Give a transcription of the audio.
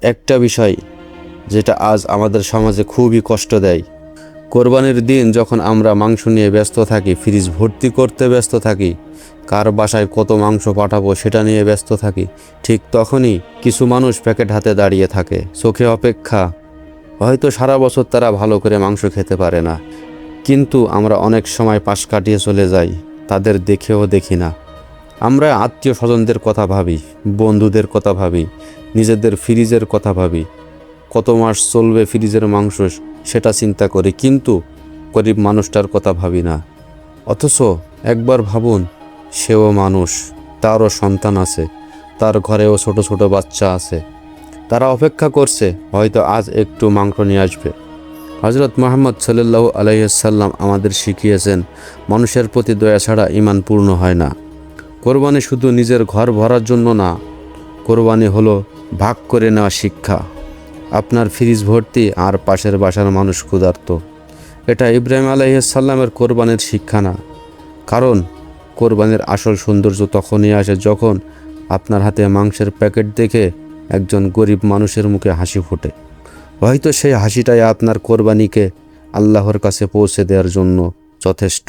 একটা বিষয় যেটা আজ আমাদের সমাজে খুবই কষ্ট দেয়। কোরবানির দিন যখন আমরা মাংস নিয়ে ব্যস্ত থাকি, ফ্রিজ ভর্তি করতে ব্যস্ত থাকি, কার বাসায় কত মাংস পাঠাবো সেটা নিয়ে ব্যস্ত থাকি, ঠিক তখনই কিছু মানুষ প্যাকেট হাতে দাঁড়িয়ে থাকে, চোখে অপেক্ষা। হয়তো সারা বছর তারা ভালো করে মাংস খেতে পারে না, কিন্তু আমরা অনেক সময় পাশ কাটিয়ে চলে যাই, তাদের দেখেও দেখি না। আমরা আত্মীয় স্বজনদের কথা ভাবি, বন্ধুদের কথা ভাবি, নিজেদের ফ্রিজের কথা ভাবি, কত মাস চলবে ফ্রিজের মাংস সেটা চিন্তা করি, কিন্তু গরিব মানুষটার কথা ভাবি না। অথচ একবার ভাবুন, সেও মানুষ, তারও সন্তান আছে, তার ঘরেও ছোট ছোট বাচ্চা আছে, তারা অপেক্ষা করছে হয়তো আজ একটু মাংস নিয়ে আসবে। হজরত মুহাম্মদ সাল্লাল্লাহু আলাইহি ওয়াসাল্লাম আমাদের শিখিয়েছেন, মানুষের প্রতি দয়া ছাড়া ঈমান পূর্ণ হয় না। কোরবানি শুধু নিজের ঘর ভরার জন্য না, কোরবানি হলো ভাগ করে নেওয়া শিক্ষা। আপনার ফ্রিজ ভর্তি আর পাশের বাসার মানুষ ক্ষুধার্ত, এটা ইব্রাহিম আলাইহিস সালামের কোরবানির শিক্ষা না। কারণ কোরবানির আসল সৌন্দর্য তখনই আসে যখন আপনার হাতে মাংসের প্যাকেট দেখে একজন গরিব মানুষের মুখে হাসি ফোটে। হয়তো সেই হাসিটাই আপনার কোরবানিকে আল্লাহর কাছে পৌঁছে দেওয়ার জন্য যথেষ্ট।